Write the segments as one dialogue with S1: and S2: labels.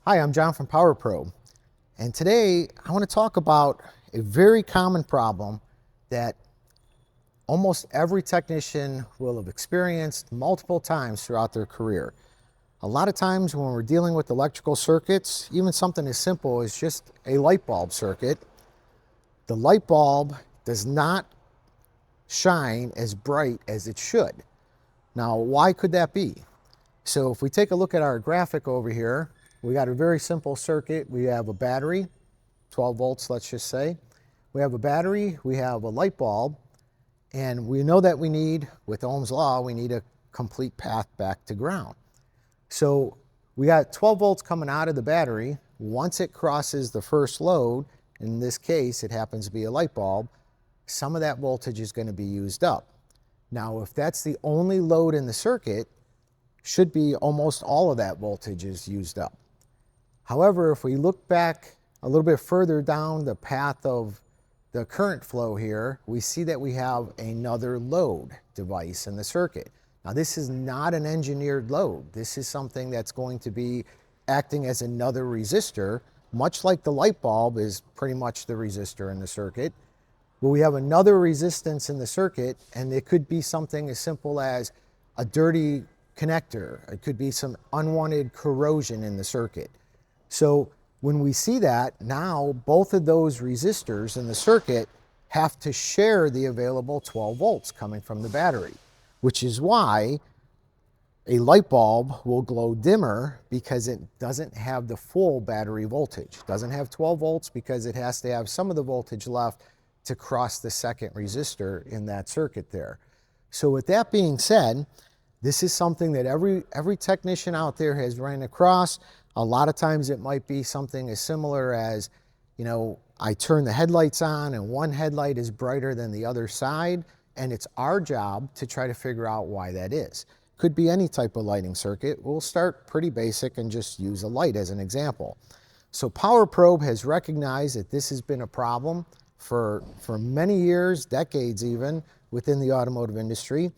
S1: Hi, I'm John from PowerFlow, and today I want to talk about a very common problem that almost every technician will have experienced multiple times throughout their career. A lot of times when we're dealing with electrical circuits, even something as simple as just a light bulb circuit, the light bulb does not shine as bright as it should. Now, why could that be? So if we take a look at our graphic over here, we got a very simple circuit. We have a battery, 12 volts, let's just say. We have a battery, we have a light bulb, and we know that with Ohm's law, we need a complete path back to ground. So we got 12 volts coming out of the battery. Once it crosses the first load, in this case, it happens to be a light bulb, some of that voltage is going to be used up. Now, if that's the only load in the circuit, should be almost all of that voltage is used up. However, if we look back a little bit further down the path of the current flow here, we see that we have another load device in the circuit. Now, this is not an engineered load. This is something that's going to be acting as another resistor, much like the light bulb is pretty much the resistor in the circuit. But we have another resistance in the circuit, and it could be something as simple as a dirty connector. It could be some unwanted corrosion in the circuit. So when we see that, now both of those resistors in the circuit have to share the available 12 volts coming from the battery, which is why a light bulb will glow dimmer, because it doesn't have the full battery voltage. It doesn't have 12 volts because it has to have some of the voltage left to cross the second resistor in that circuit there. So with that being said, this is something that every technician out there has run across. A lot of times it might be something as similar as, I turn the headlights on and one headlight is brighter than the other side, and it's our job to try to figure out why that is. Could be any type of lighting circuit. We'll start pretty basic and just use a light as an example. So PowerProbe has recognized that this has been a problem for many years, decades even, within the automotive industry.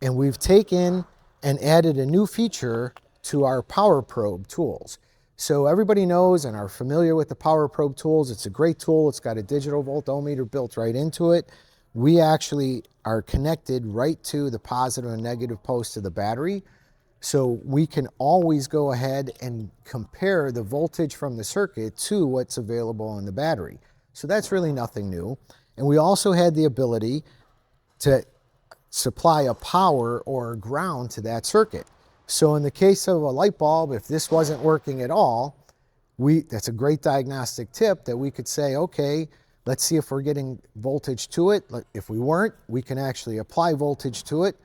S1: And we've taken and added a new feature to our PowerProbe tools. So everybody knows and are familiar with the PowerProbe tools. It's a great tool. It's got a digital voltometer built right into it. We actually are connected right to the positive and negative post of the battery. So we can always go ahead and compare the voltage from the circuit to what's available in the battery. So that's really nothing new. And we also had the ability to supply a power or ground to that circuit. So in the case of a light bulb, if this wasn't working at all, that's a great diagnostic tip that we could say, okay, let's see if we're getting voltage to it. If we weren't, we can actually apply voltage to it.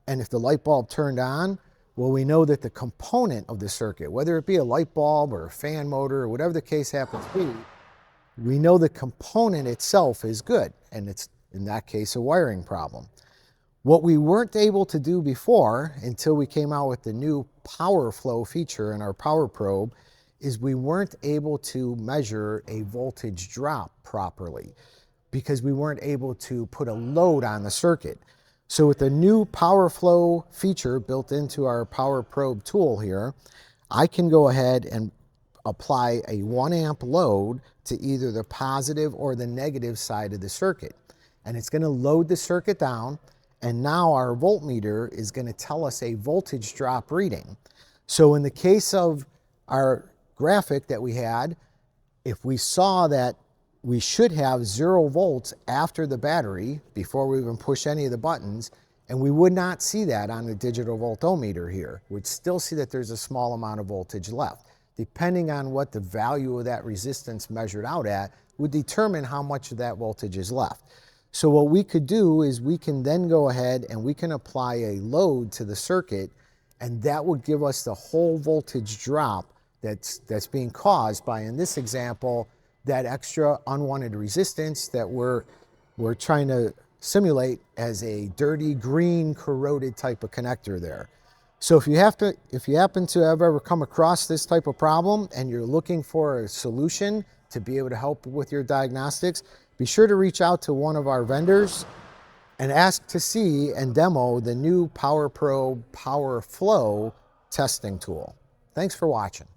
S1: And if the light bulb turned on, well, we know that the component of the circuit, whether it be a light bulb or a fan motor or whatever the case happens to be, we know the component itself is good. And it's, in that case, a wiring problem. What we weren't able to do before, until we came out with the new PowerFlow feature in our PowerProbe, is we weren't able to measure a voltage drop properly because we weren't able to put a load on the circuit. So with the new PowerFlow feature built into our PowerProbe tool here, I can go ahead and apply a 1 amp load to either the positive or the negative side of the circuit. And it's going to load the circuit down. And now our voltmeter is going to tell us a voltage drop reading. So in the case of our graphic that we had, if we saw that we should have 0 volts after the battery before we even push any of the buttons, and we would not see that on the digital voltometer here. We'd still see that there's a small amount of voltage left. Depending on what the value of that resistance measured out at would determine how much of that voltage is left. So what we could do is we can then go ahead and we can apply a load to the circuit, and that would give us the whole voltage drop that's being caused by, in this example, that extra unwanted resistance that we're trying to simulate as a dirty green corroded type of connector there. So if you happen to have ever come across this type of problem and you're looking for a solution to be able to help with your diagnostics, be sure to reach out to one of our vendors and ask to see and demo the new PowerProbe PowerFlow testing tool. Thanks for watching.